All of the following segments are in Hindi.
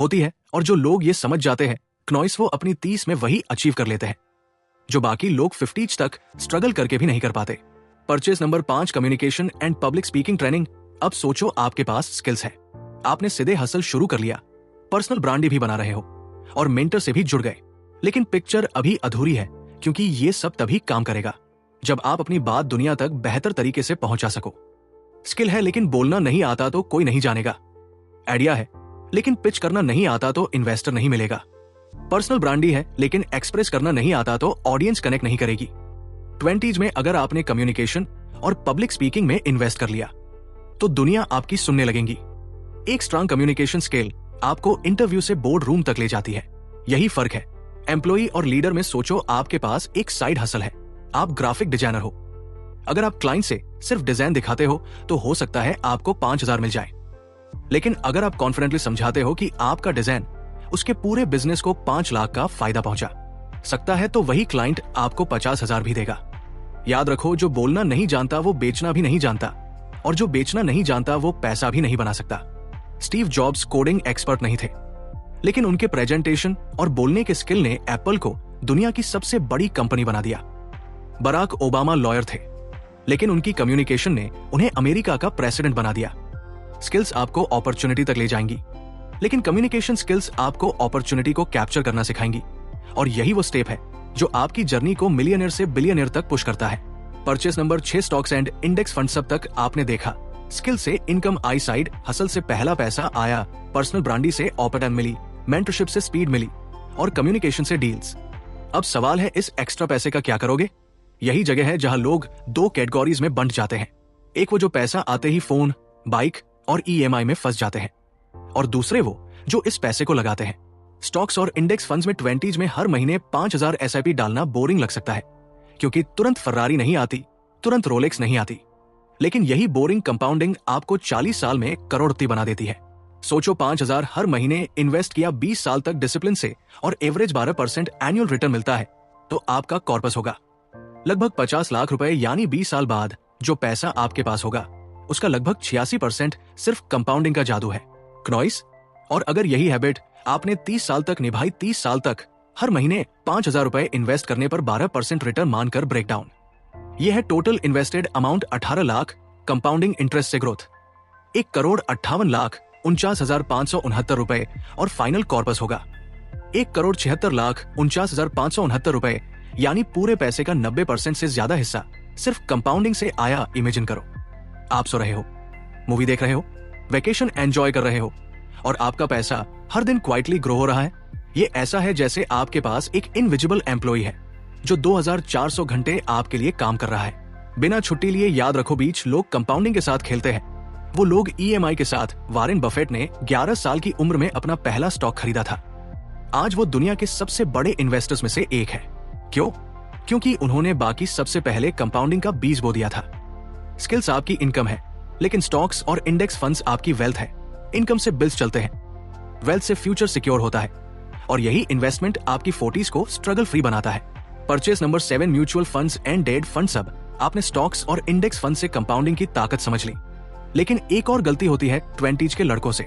होती है, और जो लोग ये समझ जाते हैं क्नॉइस वो अपनी 30 में वही अचीव कर लेते हैं जो बाकी लोग 50 तक स्ट्रगल करके भी नहीं कर पाते। Purchase number 5, communication and public speaking training. अब सोचो आपके पास स्किल्स है, आपने सीधे हसल शुरू कर लिया, पर्सनल ब्रांड भी बना रहे हो और मेंटर से भी जुड़ गए, लेकिन पिक्चर अभी अधूरी है, क्योंकि ये सब तभी काम करेगा जब आप अपनी बात दुनिया तक बेहतर तरीके से पहुंचा सको। स्किल है लेकिन बोलना नहीं आता तो कोई नहीं जानेगा। आइडिया है लेकिन पिच करना नहीं आता तो इन्वेस्टर नहीं मिलेगा। पर्सनल ब्रांडी है लेकिन एक्सप्रेस करना नहीं आता तो ऑडियंस कनेक्ट नहीं करेगी। 20s में अगर आपने कम्युनिकेशन और पब्लिक स्पीकिंग में इन्वेस्ट कर लिया तो दुनिया आपकी सुनने लगेगी। एक स्ट्रांग कम्युनिकेशन स्किल आपको इंटरव्यू से बोर्ड रूम तक ले जाती है। यही फर्क है एम्प्लॉई और लीडर में। सोचो आपके पास एक साइड हसल है, आप ग्राफिक डिजाइनर हो। अगर आप क्लाइंट से सिर्फ डिजाइन दिखाते हो तो हो सकता है आपको 5000 मिल जाए, लेकिन अगर आप कॉन्फिडेंटली समझाते हो कि आपका डिजाइन उसके पूरे बिजनेस को 5 लाख का फायदा पहुंचा सकता है तो वही क्लाइंट आपको 50,000 भी देगा। याद रखो, जो बोलना नहीं जानता वो बेचना भी नहीं जानता, और जो बेचना नहीं जानता वो पैसा भी नहीं बना सकता। स्टीव जॉब्स कोडिंग एक्सपर्ट नहीं थे, लेकिन उनके प्रेजेंटेशन और बोलने के स्किल ने एप्पल को दुनिया की सबसे बड़ी कंपनी बना दिया। बराक ओबामा लॉयर थे, लेकिन उनकी कम्युनिकेशन ने उन्हें अमेरिका का प्रेसिडेंट बना दिया। स्किल्स आपको अपॉर्चुनिटी तक ले जाएंगी, लेकिन कम्युनिकेशन स्किल्स आपको अपॉर्चुनिटी को कैप्चर करना सिखाएंगी, और यही वो स्टेप है जो आपकी जर्नी को मिलियनियर से बिलियनियर तक पुश करता है। Purchase number 6, stocks and index fund. सब तक आपने देखा, स्किल से इनकम आई साइड, हसल से पहला पैसा आया, पर्सनल ब्रांडी से ऑपरटाइम मिली, मेंटरशिप से स्पीड मिली और कम्युनिकेशन से डील्स। अब सवाल है इस एक्स्ट्रा पैसे का क्या करोगे? यही जगह है जहां लोग 2 कैटेगरीज में बंट जाते हैं। एक वो जो पैसा आते ही फोन, बाइक और EMI में फंस जाते हैं, और दूसरे वो जो इस पैसे को लगाते हैं। स्टॉक्स और इंडेक्स फंड्स में 20s में हर महीने 5000 SIP डालना बोरिंग लग सकता है, क्योंकि तुरंत फर्रारी नहीं आती, तुरंत रोलेक्स नहीं आती, लेकिन यही बोरिंग कंपाउंडिंग आपको 40 साल में करोड़पति बना देती है। सोचो 5000 हर महीने इन्वेस्ट किया 20 साल तक डिसिप्लिन से, और एवरेज 12% एनुअल रिटर्न मिलता है, तो आपका कॉर्पस होगा लगभग 50 लाख रुपए। यानी 20 साल बाद जो पैसा आपके पास होगा उसका लगभग 86% सिर्फ कंपाउंडिंग का जादू है, क्नॉइस। और अगर यही हैबिट आपने 30 साल तक निभाई, 30 साल तक हर महीने 5000 रुपए इन्वेस्ट करने पर 12% रिटर्न मानकर ब्रेकडाउन, यह है total invested amount 18 lakh, compounding interest से ग्रोथ 1,58,49,569 रुपए, और फाइनल कॉर्पस होगा 1,76,49,569 रुपए। यानी पूरे पैसे का 90% से ज्यादा हिस्सा सिर्फ कंपाउंडिंग से आया। इमेजिन करो, आप सो रहे हो, मूवी देख रहे हो, वेकेशन एंजॉय कर रहे हो, और आपका पैसा हर दिन क्वाइटली ग्रो हो रहा है। ये ऐसा है जैसे आपके पास एक इनविजिबल एम्प्लॉय है जो 2400 घंटे आपके लिए काम कर रहा है बिना छुट्टी लिए। याद रखो, बीच लोग कंपाउंडिंग के साथ खेलते हैं, वो लोग EMI के साथ। वॉरेन बफेट ने 11 साल की उम्र में अपना पहला स्टॉक खरीदा था। आज वो दुनिया के सबसे बड़े इन्वेस्टर्स में से एक है। क्यों? क्योंकि उन्होंने बाकी सबसे पहले कंपाउंडिंग का बीज बो दिया था। स्किल्स आपकी इनकम है, लेकिन स्टॉक्स और इंडेक्स फंड्स आपकी वेल्थ है। इनकम से बिल्स चलते हैं, वेल्थ से फ्यूचर सिक्योर होता है, और यही इन्वेस्टमेंट आपकी 40s को स्ट्रगल फ्री बनाता है। Purchase number 7, mutual funds and debt fund. सब आपने स्टॉक्स और इंडेक्स फंड से कंपाउंडिंग की ताकत समझ ली, लेकिन एक और गलती होती है 20s के लड़कों से।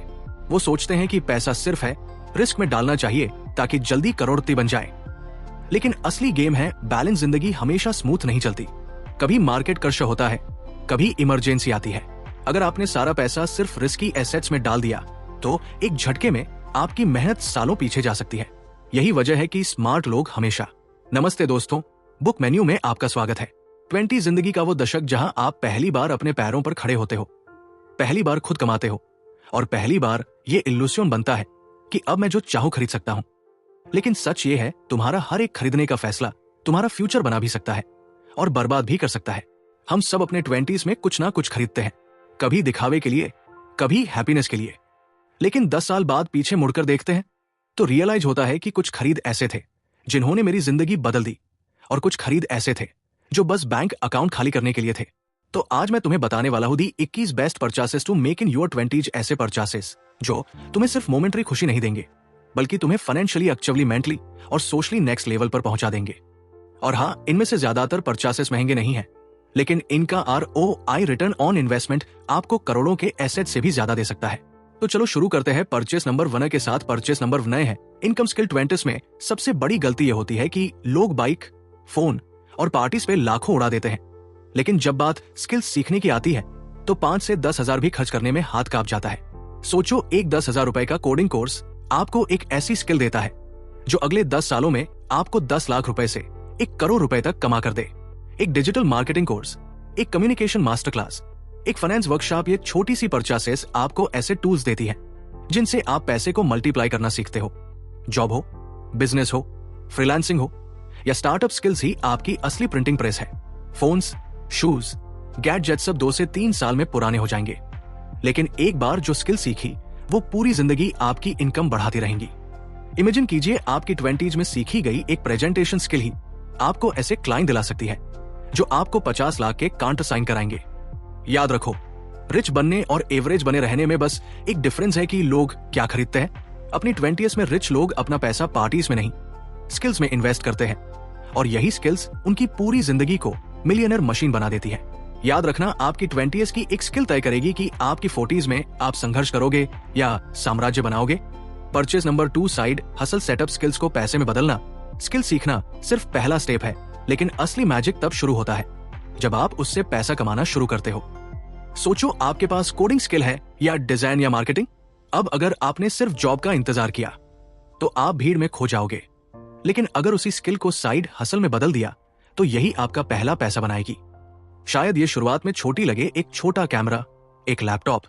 वो सोचते हैं कि पैसा सिर्फ है, रिस्क में डालना चाहिए ताकि जल्दी करोड़पति बन जाए, लेकिन असली गेम है बैलेंस। जिंदगी हमेशा स्मूथ नहीं चलती, कभी मार्केट क्रश होता है, कभी इमरजेंसी आती है। अगर आपने सारा पैसा सिर्फ रिस्की एसेट्स में डाल दिया तो एक झटके में आपकी मेहनत सालों पीछे जा सकती है। यही वजह है कि स्मार्ट लोग हमेशा। नमस्ते दोस्तों, बुक मेन्यू में आपका स्वागत है। 20 जिंदगी का वो दशक जहां आप पहली बार अपने पैरों पर खड़े होते हो, पहली बार खुद कमाते हो, और पहली बार ये इल्यूशन बनता है कि अब मैं जो चाहूं खरीद सकता हूं। लेकिन सच ये है, तुम्हारा हर एक खरीदने का फैसला तुम्हारा फ्यूचर बना भी सकता है और बर्बाद भी कर सकता है। हम सब अपने 20s में कुछ ना कुछ खरीदते हैं, कभी दिखावे के लिए, कभी हैप्पीनेस के लिए, लेकिन 10 साल बाद पीछे मुड़कर देखते हैं तो रियलाइज होता है कि कुछ खरीद ऐसे थे जिन्होंने मेरी जिंदगी बदल दी, और कुछ खरीद ऐसे थे जो बस बैंक अकाउंट खाली करने के लिए थे। तो आज मैं तुम्हें बताने वाला हूं the 21 best purchases to make in your 20s। ऐसे परचेसेस जो तुम्हें सिर्फ मोमेंटरी खुशी नहीं देंगे, बल्कि तुम्हें फाइनेंशियली, एक्टिवली, मेंटली और सोशली नेक्स्ट लेवल पर पहुंचा देंगे। और हाँ, इनमें से ज्यादातर परचेसेस महंगे नहीं है, लेकिन इनका ROI, रिटर्न ऑन इन्वेस्टमेंट, आपको करोड़ों के एसेट से भी ज्यादा दे सकता है। तो चलो शुरू करते हैं परचेस नंबर 1 के साथ। परचेस नंबर 1 है इनकम स्किल 20 में सबसे बड़ी गलती यह होती है कि लोग बाइक, फोन और पार्टीज पे लाखों उड़ा देते हैं, लेकिन जब बात स्किल्स सीखने की आती है तो 5 से 10 हजार भी खर्च करने में हाथ कांप जाता है। सोचो, एक 10,000 रुपए का कोडिंग कोर्स आपको एक ऐसी स्किल देता है जो अगले 10 सालों में आपको 10 लाख रुपए से 1 करोड़ रुपए तक कमा कर दे। एक डिजिटल मार्केटिंग कोर्स, एक कम्युनिकेशन मास्टर क्लास, एक फाइनेंस वर्कशॉप, ये छोटी सी परचेसेस आपको ऐसे टूल्स देती है जिनसे आप पैसे को मल्टीप्लाई करना सीखते हो। जॉब हो, बिजनेस हो, फ्रीलांसिंग हो या स्टार्टअप, स्किल्स ही आपकी असली प्रिंटिंग प्रेस है। फोन्स, शूज, गैजेट सब 2 से 3 साल में पुराने हो जाएंगे, लेकिन एक बार जो स्किल सीखी वो पूरी जिंदगी आपकी इनकम बढ़ाती रहेंगी। इमेजिन कीजिए, आपकी 20s में सीखी गई एक प्रेजेंटेशन स्किल ही आपको ऐसे क्लाइंट दिला सकती है जो आपको 50 लाख के काउंटर साइन कराएंगे। याद रखो, रिच बनने और एवरेज बने रहने में बस एक डिफरेंस है कि लोग क्या खरीदते हैं। अपनी 20s में रिच लोग अपना पैसा पार्टीज में नहीं, स्किल्स में इन्वेस्ट करते हैं, और यही स्किल्स उनकी पूरी जिंदगी को मिलियनर मशीन बना देती है। याद रखना, आपकी 20s की एक स्किल तय करेगी कि आपकी 40s में आप संघर्ष करोगे या साम्राज्य बनाओगे। Purchase number 2, side hustle setup skills को पैसे में बदलना। स्किल सीखना सिर्फ पहला स्टेप है, लेकिन असली मैजिक तब शुरू होता है जब आप उससे पैसा कमाना शुरू करते हो। सोचो, आपके पास कोडिंग स्किल है या डिजाइन या मार्केटिंग। अब अगर आपने सिर्फ जॉब का इंतजार किया तो आप भीड़ में खो जाओगे, लेकिन अगर उसी स्किल को साइड हसल में बदल दिया तो यही आपका पहला पैसा बनाएगी। शायद ये शुरुआत में छोटी लगे, एक छोटा कैमरा, एक लैपटॉप,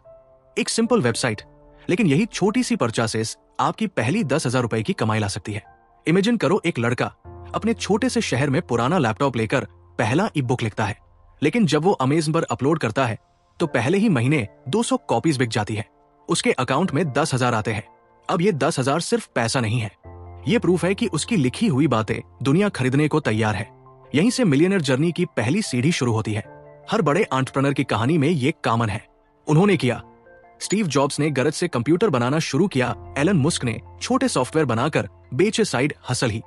एक सिंपल वेबसाइट, लेकिन यही छोटी सी परचेसेस आपकी पहली 10,000 रुपए की कमाई ला सकती है। इमेजिन करो, एक लड़का अपने छोटे से शहर में पुराना लैपटॉप लेकर पहला ई बुक लिखता है, लेकिन जब वो अमेज़न पर अपलोड करता है तो पहले ही महीने 200 कॉपीज बिक जाती है। उसके अकाउंट में 10,000 आते हैं। अब ये 10,000 सिर्फ पैसा नहीं है, ये प्रूफ है कि उसकी लिखी हुई बातें दुनिया खरीदने को तैयार है। यहीं से मिलियनर जर्नी की पहली सीढ़ी शुरू होती है। हर बड़े एंटरप्रेन्योर की कहानी में ये कॉमन है। उन्होंने किया, स्टीव जॉब्स ने गरज से कंप्यूटर बनाना शुरू किया, एलन मुस्क ने छोटे सॉफ्टवेयर बनाकर बेचे। साइड हसल ही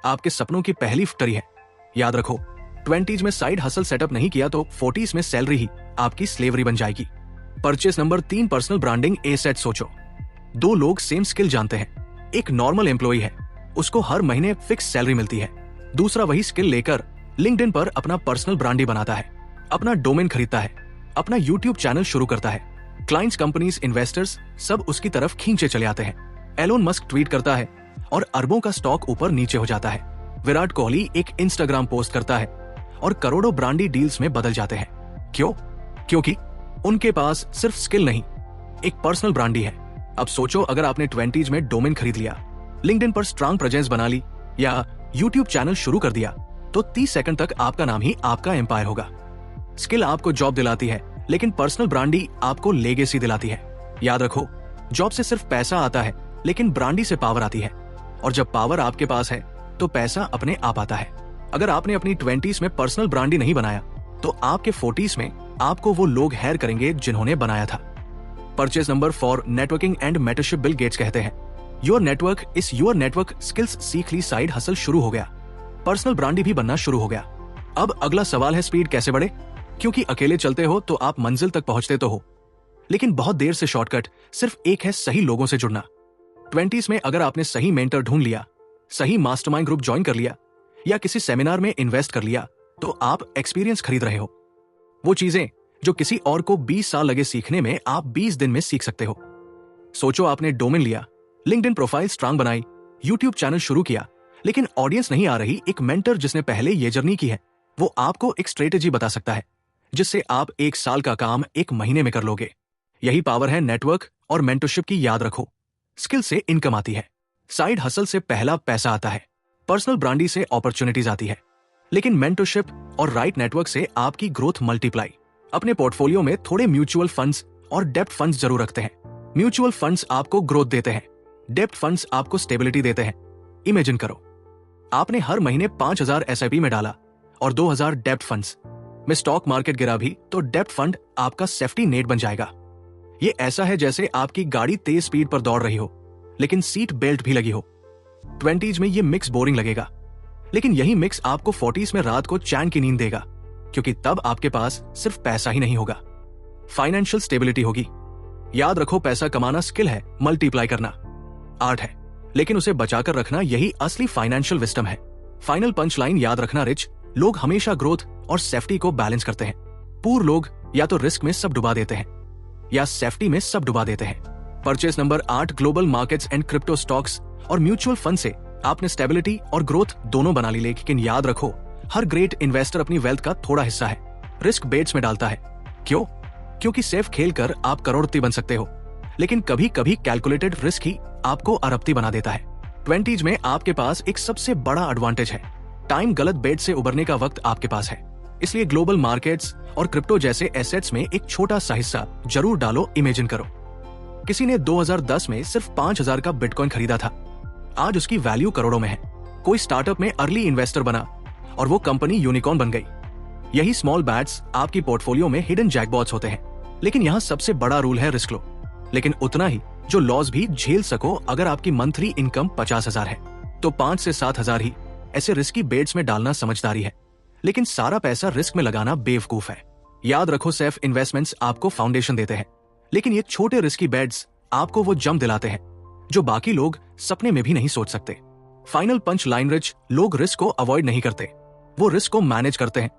आपके सपनों की पहली फैक्ट्री है। याद रखो, 20s में साइड हसल सेटअप नहीं किया तो 40s में सैलरी ही आपकी स्लेवरी बन जाएगी। Purchase number 3, personal branding asset. सोचो, 2 लोग सेम स्किल जानते हैं। एक नॉर्मल एम्प्लॉय है, उसको हर महीने फिक्स सैलरी मिलती है। दूसरा वही स्किल लेकर लिंक्डइन पर अपना पर्सनल ब्रांडी बनाता है, अपना डोमेन खरीदता है, अपना यूट्यूब चैनल शुरू करता है। क्लाइंट्स, कंपनीज, इन्वेस्टर्स सब उसकी तरफ खींचे चले आते हैं। एलोन मस्क ट्वीट करता है और अरबों का स्टॉक ऊपर नीचे हो जाता है। विराट कोहली एक इंस्टाग्राम पोस्ट करता है और करोड़ों ब्रांडी डील्स में बदल जाते हैं। क्यों? क्योंकि उनके पास सिर्फ स्किल नहीं, एक पर्सनल ब्रांडी है। अब सोचो, अगर आपने 20s में डोमेन खरीद लिया, लिंक्डइन पर स्ट्रांग प्रेजेंस बना ली या यूट्यूब चैनल शुरू कर दिया तो 30 सेकंड तक आपका नाम ही आपका एम्पायर होगा। स्किल आपको जॉब दिलाती है, लेकिन पर्सनल ब्रांडी आपको लेगेसी दिलाती है। याद रखो, जॉब से सिर्फ पैसा आता है, लेकिन ब्रांडी से पावर आती है, और जब पावर आपके पास है तो पैसा अपने आप आता है। अगर आपने अपनी 20s में पर्सनल ब्रांडी नहीं बनाया तो आपके 40s में आपको वो लोग हायर करेंगे जिन्होंने बनाया था। Purchase number 4, networking and mentorship. Bill Gates कहते हैं, your network is your network. Skills सीख ली, साइड हसल शुरू हो गया, पर्सनल ब्रांडी भी बनना शुरू हो गया। अब अगला सवाल है, स्पीड कैसे बढ़े? क्योंकि अकेले चलते हो तो आप मंजिल तक पहुंचते तो हो, लेकिन बहुत देर से शॉर्टकट सिर्फ एक है, सही लोगों से जुड़ना। 20s में अगर आपने सही मेंटर ढूंढ लिया, सही मास्टरमाइंड ग्रुप ज्वाइन कर लिया या किसी सेमिनार में इन्वेस्ट कर लिया तो आप एक्सपीरियंस खरीद रहे हो। वो चीजें जो किसी और को 20 साल लगे सीखने में, आप 20 दिन में सीख सकते हो। सोचो, आपने डोमेन लिया, लिंक्डइन प्रोफाइल स्ट्रांग बनाई, यूट्यूब चैनल शुरू किया, लेकिन ऑडियंस नहीं आ रही। एक मेंटर जिसने पहले ये जर्नी की है, वो आपको एक स्ट्रेटेजी बता सकता है जिससे आप 1 साल का काम 1 महीने में कर लोगे। यही पावर है नेटवर्क और मेंटरशिप की। याद रखो, स्किल से इनकम आती है, साइड हसल से पहला पैसा आता है, पर्सनल ब्रांडी से अपॉर्चुनिटीज आती है, लेकिन मेंटरशिप और राइट नेटवर्क से आपकी ग्रोथ मल्टीप्लाई। अपने पोर्टफोलियो में थोड़े म्यूचुअल फंड्स और डेप्ट फंड्स जरूर रखते हैं। म्यूचुअल फंड्स आपको ग्रोथ देते हैं, डेप्ट फंड्स आपको स्टेबिलिटी देते हैं। इमेजिन करो, आपने हर महीने 5,000 SIP में डाला और 2,000 डेप्ट फंड्स में। स्टॉक मार्केट गिरा भी तो डेप्ट फंड आपका सेफ्टी नेट बन जाएगा। ये ऐसा है जैसे आपकी गाड़ी तेज स्पीड पर दौड़ रही हो, लेकिन सीट बेल्ट भी लगी हो। 20s में ये मिक्स बोरिंग लगेगा, लेकिन यही मिक्स आपको 40s में रात को चैन की नींद देगा, क्योंकि तब आपके पास सिर्फ पैसा ही नहीं होगा, फाइनेंशियल स्टेबिलिटी होगी। याद रखो, पैसा कमाना स्किल है, मल्टीप्लाई करना आर्ट है, लेकिन उसे बचाकर रखना यही असली फाइनेंशियल विस्डम है। फाइनल पंच लाइन याद रखना, रिच लोग हमेशा ग्रोथ और सेफ्टी को बैलेंस करते हैं। पूर लोग या तो रिस्क में सब डुबा देते हैं या सेफ्टी में सब डुबा देते हैं। Purchase number 8, global markets and crypto stocks और म्यूचुअल फंड से आपने स्टेबिलिटी और ग्रोथ दोनों बना ली, लेकिन याद रखो, हर ग्रेट इन्वेस्टर अपनी वेल्थ का थोड़ा हिस्सा है रिस्क बेट्स में डालता है। क्यों? क्योंकि सेफ खेलकर आप करोड़पति बन सकते हो, लेकिन कभी कभी कैलकुलेटेड रिस्क ही आपको अरबपति बना देता है। 20s में आपके पास एक सबसे बड़ा एडवांटेज है, टाइम। गलत बेट से उबरने का वक्त आपके पास है, इसलिए ग्लोबल मार्केट्स और क्रिप्टो जैसे एसेट्स में एक छोटा सा हिस्सा जरूर डालो। इमेजिन करो, किसी ने 2010 में सिर्फ 5000 का बिटकॉइन खरीदा था, आज उसकी वैल्यू करोड़ों में है। कोई स्टार्टअप में अर्ली इन्वेस्टर बना और वो कंपनी यूनिकॉर्न बन गई। यही स्मॉल बैट्स आपकी पोर्टफोलियो में हिडन जैकपॉट्स होते हैं। लेकिन यहाँ सबसे बड़ा रूल है, रिस्क लो, लेकिन उतना ही जो लॉस भी झेल सको। अगर आपकी मंथली इनकम 50,000 है तो 5 से 7,000 ही ऐसे रिस्की बेट्स में डालना समझदारी है, लेकिन सारा पैसा रिस्क में लगाना बेवकूफ है। याद रखो, सेफ इन्वेस्टमेंट्स आपको फाउंडेशन देते हैं, लेकिन ये छोटे रिस्की बेट्स आपको वो जम दिलाते हैं जो बाकी लोग सपने में भी नहीं सोच सकते। फाइनल पंच लाइन, रिच लोग रिस्क को अवॉइड नहीं करते, वो रिस्क को मैनेज करते हैं,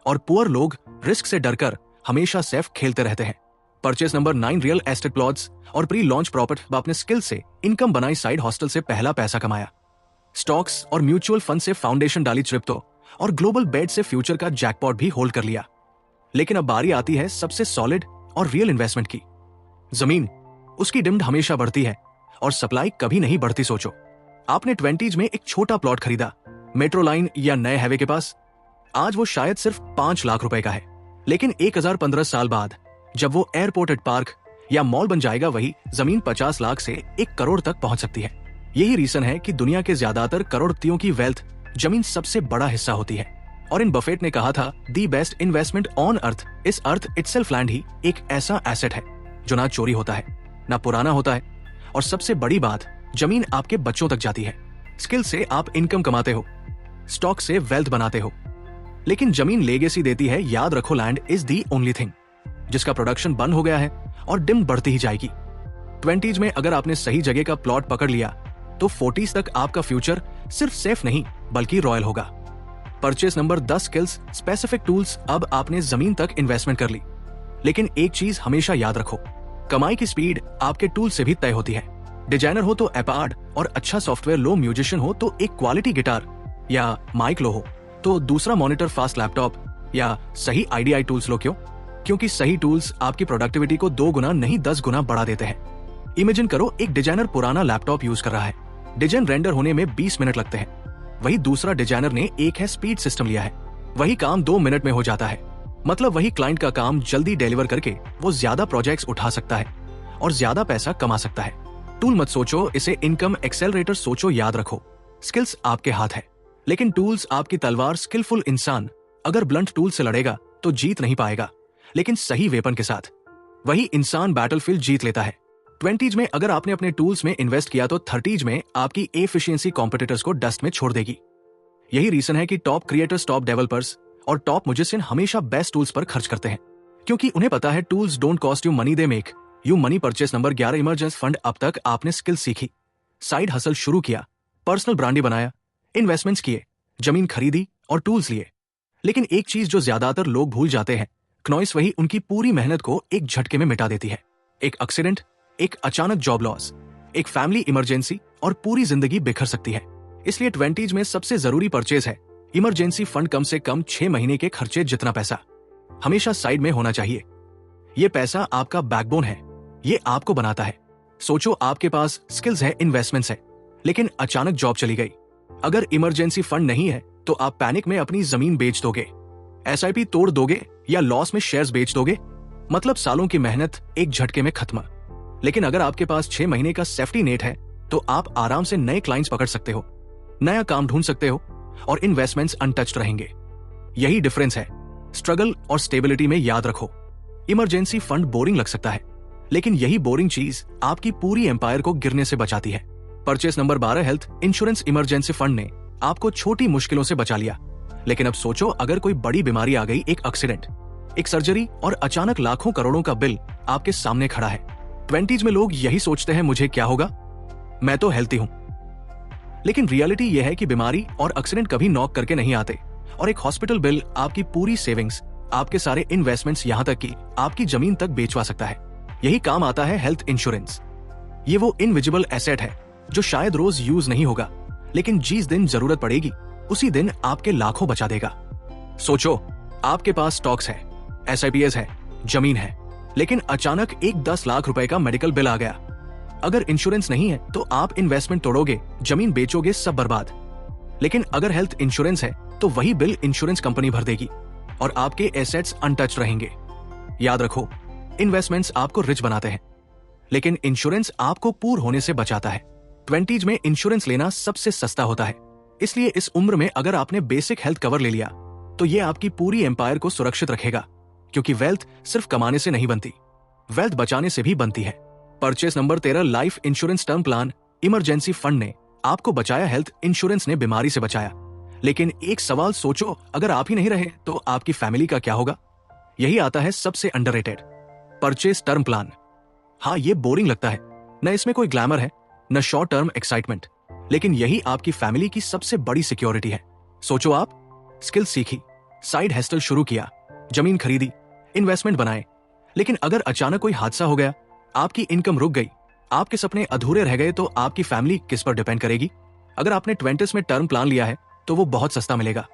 और पुअर लोग रिस्क से डरकर हमेशा सेफ खेलते रहते हैं। Purchase number 9, real estate plots और प्री लॉन्च प्रॉपर्टी। अपने स्किल से इनकम बनाई, साइड हॉस्टल से पहला पैसा कमाया, स्टॉक्स और म्यूचुअल फंड से फाउंडेशन डाली, क्रिप्टो और ग्लोबल बेट से फ्यूचर का जैकपॉट भी होल्ड कर लिया। लेकिन अब बारी आती है सबसे सॉलिड और रियल इन्वेस्टमेंट की। जमीन, उसकी डिमांड हमेशा बढ़ती है और सप्लाई कभी नहीं बढ़ती। सोचो, आपने 20s में एक छोटा प्लॉट खरीदा मेट्रो लाइन या नए हाईवे के पास, आज वो शायद सिर्फ 5 लाख रुपए का है, लेकिन 1015 साल बाद जब वो एयरपोर्ट एट पार्क या मॉल बन जाएगा, वही जमीन 50 लाख से 1 करोड़ तक पहुंच सकती है। यही रीजन है कि दुनिया के ज्यादातर करोड़पतियों की वेल्थ जमीन सबसे बड़ा हिस्सा होती है। और इन बफेट ने कहा था, the best investment on earth इस अर्थ इटसेल्फ। लैंड ही एक ऐसा एसेट है जो ना चोरी होता है ना पुराना होता है, और सबसे बड़ी बात, जमीन आपके बच्चों तक जाती है। स्किल से आप इनकम कमाते हो, स्टॉक से वेल्थ बनाते हो, लेकिन जमीन लेगेसी देती है। याद रखो, land is the only thing जिसका प्रोडक्शन बंद हो गया है और डिम बढ़ती ही जाएगी। 20s में अगर आपने सही जगह का प्लॉट पकड़ लिया तो 40s तक आपका फ्यूचर सिर्फ सेफ नहीं बल्कि रॉयल होगा। Purchase number 10, skills specific tools. अब आपने जमीन तक इन्वेस्टमेंट कर ली, लेकिन एक चीज हमेशा याद रखो, कमाई की स्पीड आपके टूल से भी तय होती है। डिजाइनर हो तो एपार्ड और अच्छा सॉफ्टवेयर लो, म्यूजिशियन हो तो एक क्वालिटी गिटार या माइक लो हो तो दूसरा मॉनिटर, फास्ट लैपटॉप या सही आईडीआई टूल्स लो। क्यों? क्योंकि सही टूल्स आपकी प्रोडक्टिविटी को 2 गुना नहीं 10 गुना बढ़ा देते हैं। इमेजिन करो, एक डिजाइनर पुराना लैपटॉप यूज कर रहा है, डिजाइन रेंडर होने में 20 मिनट लगते हैं, वही दूसरा डिजाइनर ने एक है स्पीड सिस्टम लिया है, वही काम 2 मिनट में हो जाता है। मतलब वही क्लाइंट का काम जल्दी डिलीवर करके वो ज्यादा प्रोजेक्ट्स उठा सकता है और ज्यादा पैसा कमा सकता है। टूल मत सोचो, इसे इनकम एक्सेलरेटर सोचो। याद रखो, स्किल्स आपके हाथ है, लेकिन टूल्स आपकी तलवार। स्किलफुल इंसान अगर ब्लंट टूल से लड़ेगा तो जीत नहीं पाएगा, लेकिन सही वेपन के साथ वही इंसान बैटलफील्ड जीत लेता है। 20s में अगर आपने अपने टूल्स में इन्वेस्ट किया तो 30s में आपकी एफिशिएंसी कॉम्पिटिटर्स को डस्ट में छोड़ देगी। यही रीजन है कि टॉप क्रिएटर्स, टॉप डेवलपर्स और टॉप म्यूजिशियन हमेशा बेस्ट टूल्स पर खर्च करते हैं, क्योंकि उन्हें पता है tools don't cost you money, they make you money. Purchase number 11, emergency fund. अब तक आपने स्किल सीखी, साइड हसल शुरू किया, पर्सनल ब्रांडी बनाया, इन्वेस्टमेंट्स किए, जमीन खरीदी और टूल्स लिए, लेकिन एक चीज जो ज्यादातर लोग भूल जाते हैं, क्नॉइस वही उनकी पूरी मेहनत को एक झटके में मिटा देती है। एक एक्सीडेंट, एक अचानक जॉब लॉस, एक फैमिली इमरजेंसी और पूरी जिंदगी बिखर सकती है। इसलिए 20s में सबसे जरूरी परचेज है इमरजेंसी फंड। कम से कम 6 महीने के खर्चे जितना पैसा हमेशा साइड में होना चाहिए। ये पैसा आपका बैकबोन है, ये आपको बनाता है। सोचो, आपके पास स्किल्स है, इन्वेस्टमेंट्स है, लेकिन अचानक जॉब चली गई। अगर इमरजेंसी फंड नहीं है तो आप पैनिक में अपनी जमीन बेच दोगे, एसआईपी तोड़ दोगे या लॉस में शेयर्स बेच दोगे। मतलब सालों की मेहनत एक झटके में खत्म। लेकिन अगर आपके पास 6 महीने का सेफ्टी नेट है तो आप आराम से नए क्लाइंट्स पकड़ सकते हो, नया काम ढूंढ सकते हो और इन्वेस्टमेंट्स अनटच्ड रहेंगे। यही डिफरेंस है स्ट्रगल और स्टेबिलिटी में। याद रखो, इमरजेंसी फंड बोरिंग लग सकता है, लेकिन यही बोरिंग चीज आपकी पूरी एम्पायर को गिरने से बचाती है। Purchase number 12, health insurance. Emergency fund ने आपको छोटी मुश्किलों से बचा लिया, लेकिन अब सोचो, अगर कोई बड़ी बीमारी आ गई, एक एक्सीडेंट, एक सर्जरी और अचानक लाखों करोड़ों का बिल आपके सामने खड़ा है, 20s में लोग यही सोचते हैं, मुझे क्या होगा, मैं तो हेल्थी हूं। लेकिन रियलिटी यह है कि बीमारी और एक्सीडेंट कभी नॉक करके नहीं आते, और एक हॉस्पिटल बिल आपकी पूरी सेविंग्स, आपके सारे इन्वेस्टमेंट्स, यहां तक कि आपकी जमीन तक बेचवा सकता है। यही काम आता है हेल्थ इंश्योरेंस। ये वो इनविजिबल एसेट है जो शायद रोज यूज नहीं होगा, लेकिन जिस दिन जरूरत पड़ेगी उसी दिन आपके लाखों बचा देगा। सोचो, आपके पास स्टॉक्स है, SIPs है, जमीन है, लेकिन अचानक एक 10 लाख रुपए का मेडिकल बिल आ गया। अगर इंश्योरेंस नहीं है तो आप इन्वेस्टमेंट तोड़ोगे, जमीन बेचोगे, सब बर्बाद। लेकिन अगर हेल्थ इंश्योरेंस है तो वही बिल इंश्योरेंस कंपनी भर देगी और आपके एसेट्स अनटच रहेंगे। याद रखो, इन्वेस्टमेंट्स आपको रिच बनाते हैं, लेकिन इंश्योरेंस आपको पूर होने से बचाता है। 20s में इंश्योरेंस लेना सबसे सस्ता होता है, इसलिए इस उम्र में अगर आपने बेसिक हेल्थ कवर ले लिया तो ये आपकी पूरी एम्पायर को सुरक्षित रखेगा, क्योंकि वेल्थ सिर्फ कमाने से नहीं बनती, वेल्थ बचाने से भी बनती है। Purchase number 13, life insurance term plan. Emergency fund ने आपको बचाया, हेल्थ इंश्योरेंस ने बीमारी से बचाया। लेकिन एक सवाल सोचो, अगर आप ही नहीं रहे तो आपकी फैमिली का क्या होगा? यही आता है सबसे अंडररेटेड, परचेस टर्म प्लान। हाँ, ये बोरिंग लगता है, न इसमें कोई ग्लैमर है, न शॉर्ट टर्म एक्साइटमेंट, लेकिन यही आपकी फैमिली की सबसे बड़ी सिक्योरिटी है। सोचो, आप स्किल सीखी, साइड हेस्टल शुरू किया, जमीन खरीदी, इन्वेस्टमेंट बनाए, लेकिन अगर अचानक कोई हादसा हो गया, आपकी इनकम रुक गई, आपके सपने अधूरे रह गए, तो आपकी फैमिली किस पर डिपेंड करेगी? अगर आपने 20s में टर्म प्लान लिया है तो वो बहुत सस्ता मिलेगा,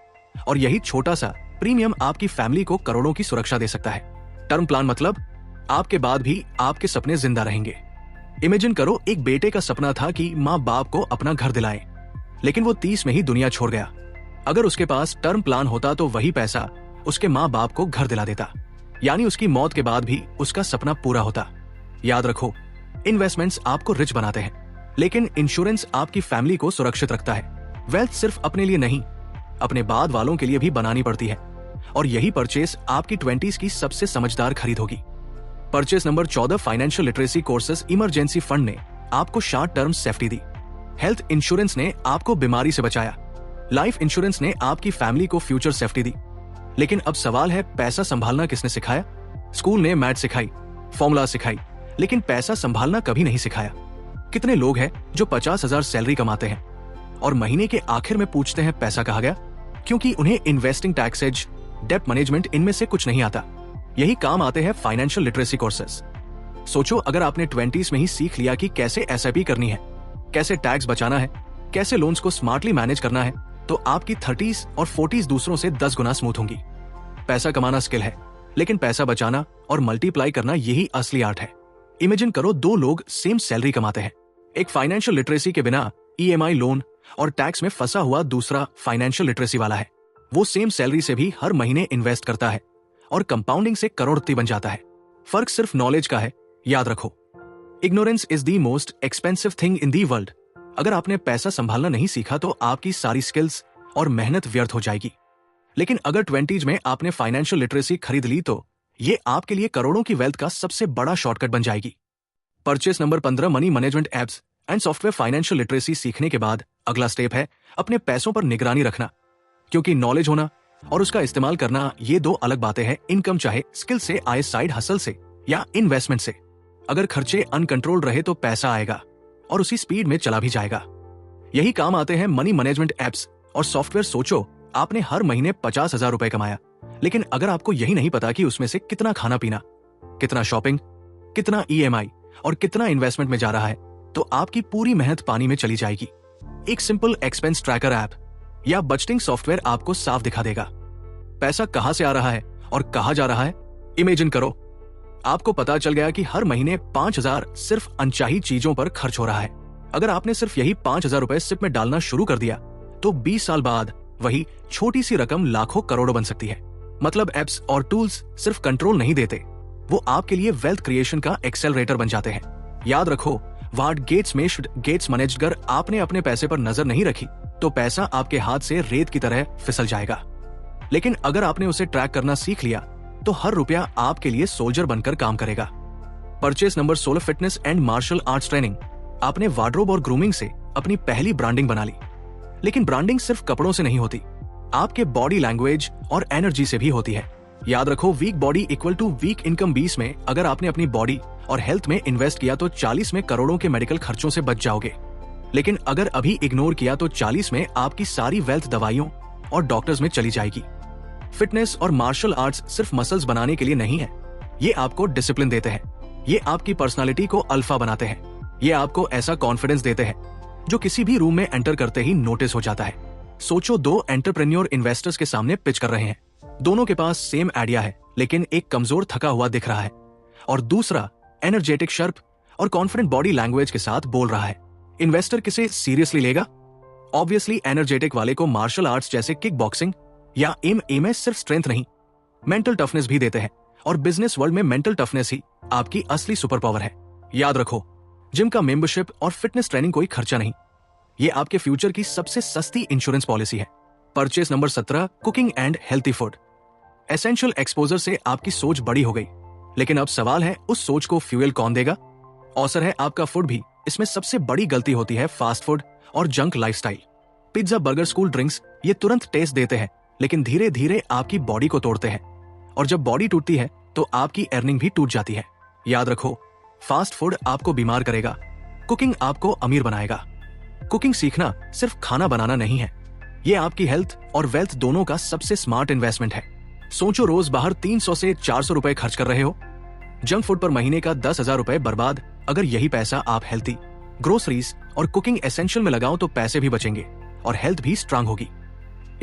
और यही छोटा सा प्रीमियम आपकी फैमिली को करोड़ों की सुरक्षा दे सकता है। टर्म प्लान मतलब आपके बाद भी आपके सपने जिंदा रहेंगे। इमेजिन करो, एक बेटे का सपना था कि माँ बाप को अपना घर दिलाए, लेकिन वो 30 में ही दुनिया छोड़ गया। अगर उसके पास टर्म प्लान होता तो वही पैसा उसके माँ बाप को घर दिला देता, यानी उसकी मौत के बाद भी उसका सपना पूरा होता। याद रखो, इन्वेस्टमेंट्स आपको रिच बनाते हैं, लेकिन इंश्योरेंस आपकी फैमिली को सुरक्षित रखता है। वेल्थ सिर्फ अपने लिए नहीं, अपने बाद वालों के लिए भी बनानी पड़ती है, और यही परचेस आपकी 20s की सबसे समझदार खरीद होगी। Purchase number 14, financial literacy courses. Emergency fund ने आपको शॉर्ट टर्म सेफ्टी दी, हेल्थ इंश्योरेंस ने आपको बीमारी से बचाया, लाइफ इंश्योरेंस ने आपकी फैमिली को फ्यूचर सेफ्टी दी। लेकिन अब सवाल है, पैसा संभालना किसने सिखाया? स्कूल ने मैथ सिखाई, फॉर्मूला सिखाई, लेकिन पैसा संभालना कभी नहीं सिखाया। कितने लोग हैं जो 50,000 सैलरी कमाते हैं और महीने के आखिर में पूछते हैं पैसा कहाँ गया? क्योंकि उन्हें इन्वेस्टिंग, टैक्सेज, डेट मैनेजमेंट, इनमें से कुछ नहीं आता। यही काम आते हैं फाइनेंशियल लिटरेसी कोर्सेज। सोचो, अगर आपने 20s में ही सीख लिया कि कैसे SIP करनी है, कैसे टैक्स बचाना है, कैसे लोन्स को स्मार्टली मैनेज करना है, तो आपकी 30s और 40s दूसरों से 10 गुना स्मूथ होंगी। पैसा कमाना स्किल है, लेकिन पैसा बचाना और मल्टीप्लाई करना यही असली आर्ट है। इमेजिन करो, 2 लोग सेम सैलरी कमाते हैं, एक फाइनेंशियल लिटरेसी के बिना EMI, लोन और टैक्स में फंसा हुआ, दूसरा फाइनेंशियल लिटरेसी वाला है। वो सेम सैलरी से भी हर महीने इन्वेस्ट करता है और कंपाउंडिंग से करोड़पति बन जाता है। फर्क सिर्फ नॉलेज का है। याद रखो, ignorance is the most expensive thing in the world. अगर आपने पैसा संभालना नहीं सीखा तो आपकी सारी स्किल्स और मेहनत व्यर्थ हो जाएगी। लेकिन अगर 20s में आपने फाइनेंशियल लिटरेसी खरीद ली तो ये आपके लिए करोड़ों की वेल्थ का सबसे बड़ा शॉर्टकट बन जाएगी। Purchase number 15, money management apps and software. Financial literacy सीखने के बाद अगला स्टेप है अपने पैसों पर निगरानी रखना, क्योंकि नॉलेज होना और उसका इस्तेमाल करना, ये 2 अलग बातें हैं। इनकम चाहे स्किल से आए, साइड हसल से या इन्वेस्टमेंट से। अगर खर्चे अनकंट्रोल रहे तो पैसा आएगा और उसी स्पीड में चला भी जाएगा। यही काम आते हैं मनी मैनेजमेंट एप्स और सॉफ्टवेयर। सोचो, आपने हर महीने 50,000 रुपए कमाया, लेकिन अगर आपको यही नहीं पता कि उसमें से कितना खाना पीना, कितना शॉपिंग, कितना EMI और कितना इन्वेस्टमेंट में जा रहा है, तो आपकी पूरी मेहनत पानी में चली जाएगी। एक सिंपल एक्सपेंस ट्रैकर ऐप या बजटिंग सॉफ्टवेयर आपको साफ दिखा देगा पैसा कहां से आ रहा है और कहां जा रहा है। इमेजिन करो, आपको पता चल गया कि हर महीने 5,000 सिर्फ अनचाही चीजों पर खर्च हो रहा है। अगर आपने सिर्फ यही 5,000 रुपए सिप में डालना शुरू कर दिया तो 20 साल बाद वही छोटी सी रकम लाखों करोड़ों बन सकती है। मतलब एप्स और टूल्स सिर्फ कंट्रोल नहीं देते, वो आपके लिए वेल्थ क्रिएशन का एक्सेलरेटर बन जाते हैं। याद रखो, what gets meshed gets managed. अगर आपने अपने पैसे पर नजर नहीं रखी तो पैसा आपके हाथ से रेत की तरह फिसल जाएगा। लेकिन अगर आपने उसे ट्रैक करना सीख लिया तो हर रुपया आपके लिए सोल्जर बनकर काम करेगा। Purchase number 16, fitness and martial arts training. आपने वार्डरोब और ग्रूमिंग से अपनी पहली ब्रांडिंग बना ली, लेकिन ब्रांडिंग सिर्फ कपड़ों से नहीं होती, आपके बॉडी लैंग्वेज और एनर्जी से भी होती है। याद रखो, weak body equal to weak income. 20 में अगर आपने अपनी बॉडी और हेल्थ में इन्वेस्ट किया तो 40 में करोड़ों के मेडिकल खर्चों से बच जाओगे। लेकिन अगर अभी इग्नोर किया तो 40 में आपकी सारी वेल्थ दवाइयों और डॉक्टर्स में चली जाएगी। फिटनेस और मार्शल आर्ट्स सिर्फ मसल्स बनाने के लिए नहीं है, ये आपको डिसिप्लिन देते हैं, ये आपकी पर्सनालिटी को अल्फा बनाते हैं, ये आपको ऐसा कॉन्फिडेंस देते हैं जो किसी भी रूम में एंटर करते ही नोटिस हो जाता है। सोचो, दो एंटरप्रेन्योर इन्वेस्टर्स के सामने पिच कर रहे हैं। दोनों के पास सेम आइडिया है, लेकिन एक कमजोर थका हुआ दिख रहा है और दूसरा एनर्जेटिक, शार्प और कॉन्फिडेंट बॉडी लैंग्वेज के साथ बोल रहा है। इन्वेस्टर किसे सीरियसली लेगा? ऑब्वियसली एनर्जेटिक वाले को। मार्शल आर्ट्स जैसे किक बॉक्सिंग या एम सिर्फ स्ट्रेंथ नहीं, मेंटल टफनेस भी देते हैं, और बिजनेस वर्ल्ड में मेंटल टफनेस ही आपकी असली सुपर पावर है। याद रखो, जिम का मेंबरशिप और फिटनेस ट्रेनिंग कोई खर्चा नहीं, ये आपके फ्यूचर की सबसे सस्ती इंश्योरेंस पॉलिसी है। Purchase number 17, cooking and healthy food. Essential exposure से आपकी सोच बड़ी हो गई, लेकिन अब सवाल है, उस सोच को फ्यूल कौन देगा? औसर है आपका फूड भी। इसमें सबसे बड़ी गलती होती है फास्ट फूड और junk lifestyle. Pizza, burger, school drinks ये तुरंत टेस्ट देते हैं, लेकिन धीरे धीरे आपकी बॉडी को तोड़ते हैं, और जब बॉडी टूटती है तो आपकी अर्निंग भी टूट जाती है। याद रखो, फास्ट फूड आपको बीमार करेगा, कुकिंग आपको अमीर बनाएगा। कुकिंग सीखना सिर्फ खाना बनाना नहीं है, ये आपकी हेल्थ और वेल्थ दोनों का सबसे स्मार्ट इन्वेस्टमेंट है। सोचो, रोज बाहर 300 से 400 रुपए खर्च कर रहे हो, जंक फूड पर महीने का 10,000 रुपए बर्बाद। अगर यही पैसा आप हेल्थी, ग्रोसरीज और कुकिंग एसेंशियल में लगाओ तो पैसे भी बचेंगे और हेल्थ भी स्ट्रांग होगी।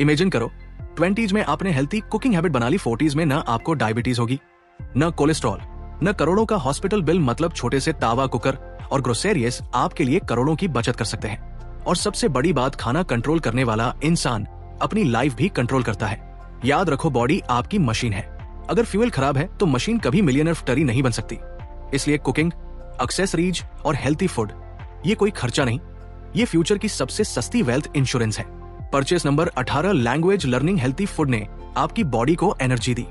इमेजिन करो, 20s में आपने हेल्थी कुकिंग हैबिट बना ली, 40s में ना आपको डायबिटीज होगी, न कोलेस्ट्रॉल, न करोड़ों का हॉस्पिटल बिल। मतलब छोटे से तावा, कुकर और ग्रोसेरियस आपके लिए करोड़ों की बचत कर सकते हैं। और सबसे बड़ी बात, खाना कंट्रोल करने वाला इंसान अपनी लाइफ भी कंट्रोल करता है। याद रखो, बॉडी आपकी मशीन है, अगर फ्यूल खराब है तो मशीन कभी मिलियनर टरी नहीं बन सकती। इसलिए कुकिंग, एक्सेसरीज और हेल्थी फूड ये कोई खर्चा नहीं, ये फ्यूचर की सबसे सस्ती वेल्थ इंश्योरेंस है। Purchase number 18, language learning. Healthy food ने आपकी बॉडी को एनर्जी दी,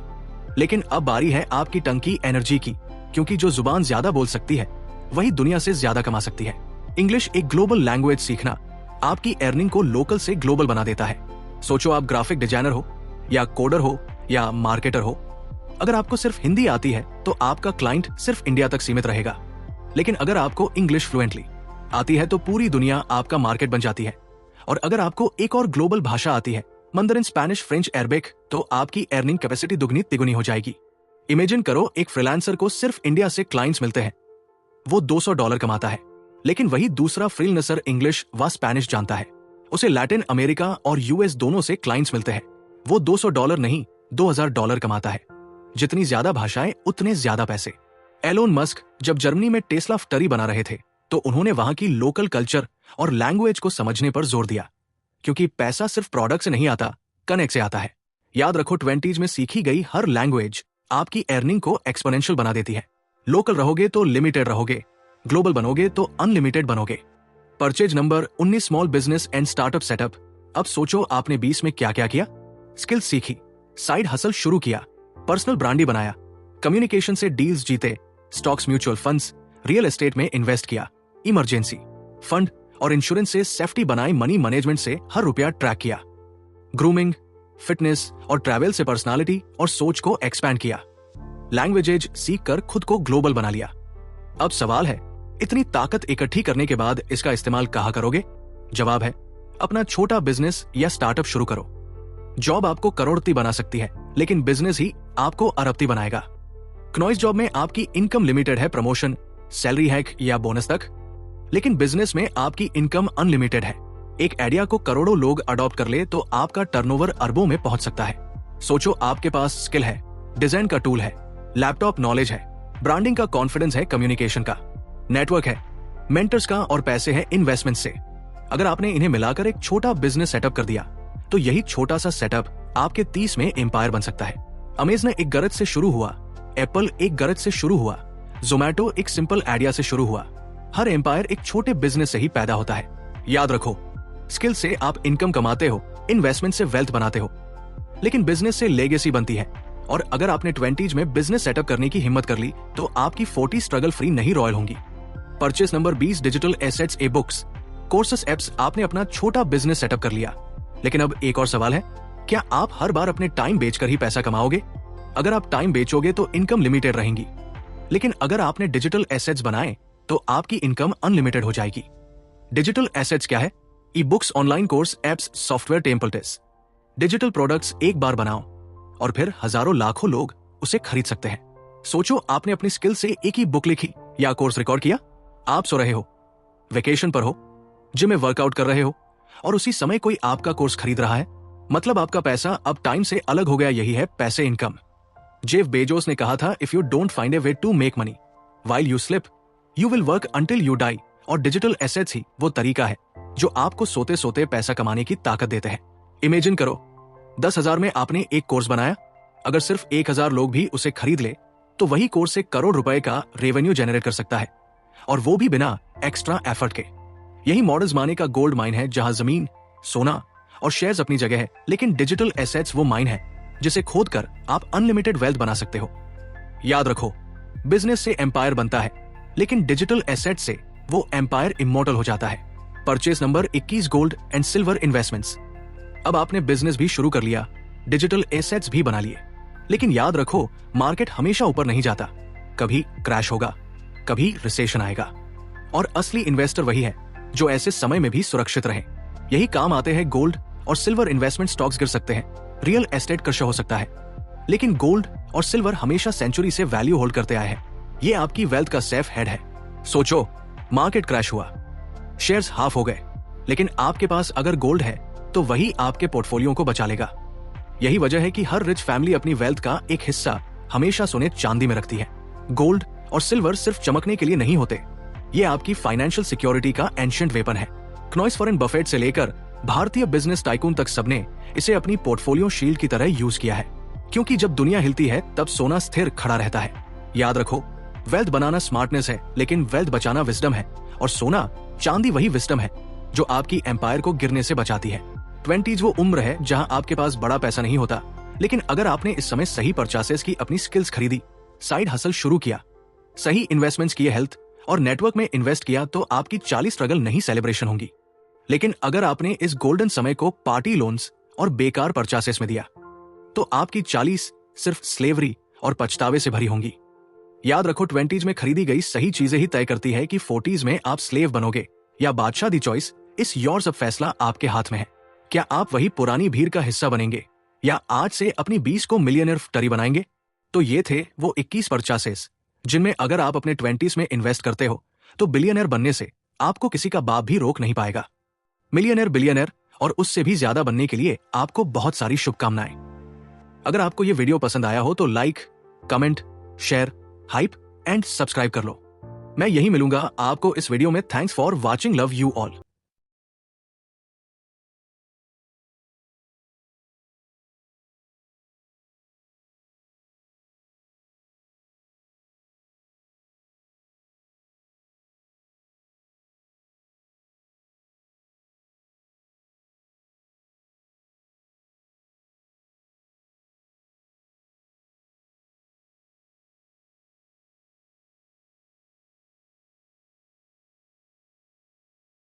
लेकिन अब बारी है आपकी टंग की एनर्जी की, क्योंकि जो जुबान ज्यादा बोल सकती है वही दुनिया से ज्यादा कमा सकती है। इंग्लिश, एक ग्लोबल लैंग्वेज सीखना आपकी अर्निंग को लोकल से ग्लोबल बना देता है। सोचो, आप ग्राफिक डिजाइनर हो या कोडर हो या मार्केटर हो, अगर आपको सिर्फ हिंदी आती है तो आपका क्लाइंट सिर्फ इंडिया तक सीमित रहेगा, लेकिन अगर आपको इंग्लिश फ्लुएंटली आती है तो पूरी दुनिया आपका मार्केट बन जाती है। और अगर आपको एक और ग्लोबल भाषा आती है, मंदरिन, स्पेनिश, फ्रेंच, अरबिक, तो आपकी अर्निंग कैपेसिटी दुगनी तिगुनी हो जाएगी। इमेजिन करो, एक फ्रीलांसर को सिर्फ इंडिया से क्लाइंट्स मिलते हैं, वो $200 कमाता है, लेकिन वही दूसरा फ्रीलांसर इंग्लिश व स्पेनिश जानता है, उसे लैटिन अमेरिका और यूएस दोनों से क्लाइंट्स मिलते हैं, वो $200 नहीं $2,000 कमाता है। जितनी ज्यादा भाषाएं उतने ज्यादा पैसे। एलोन मस्क जब जर्मनी में टेस्ला टरी बना रहे थे तो उन्होंने वहां की लोकल कल्चर और लैंग्वेज को समझने पर जोर दिया, क्योंकि पैसा सिर्फ प्रोडक्ट से नहीं आता, कनेक्ट से आता है। याद रखो, 20s में सीखी गई हर लैंग्वेज आपकी अर्निंग को एक्सपोनेंशियल बना देती है। लोकल रहोगे तो लिमिटेड रहोगे, ग्लोबल बनोगे तो अनलिमिटेड बनोगे। Purchase number 19, small business and startup setup. अब सोचो, आपने 20 में क्या क्या किया? स्किल्स सीखी, साइड हसल शुरू किया, पर्सनल ब्रांडी बनाया, कम्युनिकेशन से डील्स जीते, stocks, mutual funds, real estate में इन्वेस्ट किया, इमरजेंसी फंड और इंश्योरेंस से सेफ्टी बनाई, मनी मैनेजमेंट से हर रुपया ट्रैक किया, ग्रूमिंग, फिटनेस और ट्रैवल से पर्सनालिटी और सोच को एक्सपैंड किया, लैंग्वेजेज सीख कर खुद को ग्लोबल बना लिया। अब सवाल है, इतनी ताकत इकट्ठी करने के बाद इसका इस्तेमाल कहां करोगे? जवाब है, अपना छोटा बिजनेस या स्टार्टअप शुरू करो। जॉब आपको करोड़पति बना सकती है, लेकिन बिजनेस ही आपको अरबपति बनाएगा। क्नॉइस जॉब में आपकी इनकम लिमिटेड है, प्रमोशन, सैलरी हैक या बोनस तक, लेकिन बिजनेस में आपकी इनकम अनलिमिटेड है। एक आइडिया को करोड़ों लोग अडॉप्ट कर ले तो आपका टर्नओवर अरबों में पहुंच सकता है। सोचो, आपके पास स्किल है, डिजाइन का टूल है, लैपटॉप नॉलेज है, ब्रांडिंग का कॉन्फिडेंस है, कम्युनिकेशन का नेटवर्क है, मेंटर्स का और पैसे है इन्वेस्टमेंट से। अगर आपने इन्हें मिलाकर एक छोटा बिजनेस सेटअप कर दिया तो यही छोटा सा सेटअप आपके 30 में एम्पायर बन सकता है। अमेज़न एक गरज से शुरू हुआ, एप्पल एक गरज से शुरू हुआ, जोमैटो एक सिंपल आइडिया से शुरू हुआ। हर एम्पायर एक छोटे बिजनेस से ही पैदा होता है। याद रखो, स्किल से आप इनकम कमाते हो, इन्वेस्टमेंट से वेल्थ बनाते हो, लेकिन बिजनेस से लेगेसी बनती है। और अगर आपने 20s में बिजनेस सेटअप करने की हिम्मत कर ली तो आपकी 40 स्ट्रगल फ्री नहीं रॉयल होंगी। परचेस नंबर 20, डिजिटल एसेट्स, ए बुक्स, कोर्सेस, एप्स। आपने अपना छोटा बिजनेस सेटअप कर लिया, लेकिन अब एक और सवाल है, क्या आप हर बार अपने टाइम बेचकर ही पैसा कमाओगे? अगर आप टाइम बेचोगे तो इनकम लिमिटेड रहेंगी, लेकिन अगर आपने डिजिटल एसेट्स बनाए तो आपकी इनकम अनलिमिटेड हो जाएगी। डिजिटल एसेट्स क्या है? E books, online course, apps, software, templates. Digital products एक बार बनाओ और फिर हजारों लाखों लोग उसे खरीद सकते हैं। सोचो, आपने अपनी स्किल से एक ही बुक लिखी या कोर्स रिकॉर्ड किया। आप सो रहे हो, वेकेशन पर हो, जिम में वर्कआउट कर रहे हो और उसी समय कोई आपका कोर्स खरीद रहा है। मतलब आपका पैसा अब टाइम से अलग हो गया। यही है पैसे इनकम। जेफ बेजोस ने कहा था, if you don't find a way to make money while you sleep, you will work until you die. और डिजिटल एसेट्स ही वो तरीका है जो आपको सोते सोते पैसा कमाने की ताकत देते हैं। इमेजिन करो, 10,000 में आपने एक कोर्स बनाया। अगर सिर्फ 1,000 लोग भी उसे खरीद ले तो वही कोर्स 1 करोड़ रुपए का रेवेन्यू जनरेट कर सकता है, और वो भी बिना एक्स्ट्रा एफर्ट के। यही मॉडल जमाने का गोल्ड माइन है, जहां जमीन, सोना और शेयर्स अपनी जगह है, लेकिन डिजिटल एसेट्स वो माइन है जिसे खोद कर आप अनलिमिटेड वेल्थ बना सकते हो। याद रखो, बिजनेस से एम्पायर बनता है, लेकिन डिजिटल एसेट से वो एम्पायर इमॉर्टल हो जाता है। Purchase number 21, gold and silver investments. अब आपने बिजनेस भी शुरू कर लिया, डिजिटल एसेट्स भी बना लिए, लेकिन याद रखो, मार्केट हमेशा ऊपर नहीं जाता। कभी क्रैश होगा, कभी रिसेशन आएगा, और असली इन्वेस्टर वही है जो ऐसे समय में भी सुरक्षित रहे। यही काम आते हैं गोल्ड और सिल्वर इन्वेस्टमेंट। स्टॉक्स गिर सकते हैं, रियल एस्टेट क्रश हो सकता है, लेकिन गोल्ड और सिल्वर हमेशा सेंचुरी से वैल्यू होल्ड करते आए हैं। ये आपकी वेल्थ का सेफ हेड है। सोचो, मार्केट क्रैश हुआ, शेयर्स हाफ हो गए, लेकिन आपके पास अगर गोल्ड है तो वही आपके पोर्टफोलियो को बचा लेगा। यही वजह है कि हर रिच फैमिली अपनी वेल्थ का एक हिस्सा हमेशा सोने चांदी में रखती है। गोल्ड और सिल्वर सिर्फ चमकने के लिए नहीं होते, ये आपकी फाइनेंशियल सिक्योरिटी का एंशिएंट वेपन है। क्नॉइस, वॉरेन बफेट से लेकर भारतीय बिजनेस टाइकून तक सबने इसे अपनी पोर्टफोलियो शील्ड की तरह यूज किया है, क्योंकि जब दुनिया हिलती है तब सोना स्थिर खड़ा रहता है। याद रखो, वेल्थ बनाना स्मार्टनेस है, लेकिन वेल्थ बचाना विजडम है, और सोना चांदी वही विजडम है जो आपकी एम्पायर को गिरने से बचाती है। 20s वो उम्र है जहां आपके पास बड़ा पैसा नहीं होता, लेकिन अगर आपने इस समय सही परचेसेस की, अपनी स्किल्स खरीदी, साइड हसल शुरू किया, सही इन्वेस्टमेंट्स किए, हेल्थ और नेटवर्क में इन्वेस्ट किया, तो आपकी 40 स्ट्रगल नहीं सेलिब्रेशन होंगी। लेकिन अगर आपने इस गोल्डन समय को पार्टी लोन्स और बेकार परचेसेस में दिया, तो आपकी 40 सिर्फ स्लेवरी और पछतावे से भरी होंगी। याद रखो, 20s में खरीदी गई सही चीजें ही तय करती है कि 40s में आप स्लेव बनोगे या बादशाह। दी चॉइस इस योर्स। अब फैसला आपके हाथ में है। क्या आप वही पुरानी भीड़ का हिस्सा बनेंगे या आज से अपनी 20 को मिलियनर टरी बनाएंगे? तो ये थे वो 21 परचेसेस जिनमें अगर आप अपने 20s में इन्वेस्ट करते हो तो बिलियनर बनने से आपको किसी का बाप भी रोक नहीं पाएगा। मिलियनर, बिलियनर और उससे भी ज्यादा बनने के लिए आपको बहुत सारी शुभकामनाएं। अगर आपको ये वीडियो पसंद आया हो तो like, comment, share, hype and subscribe कर लो। मैं यही मिलूंगा आपको इस वीडियो में। Thanks for watching, love you all.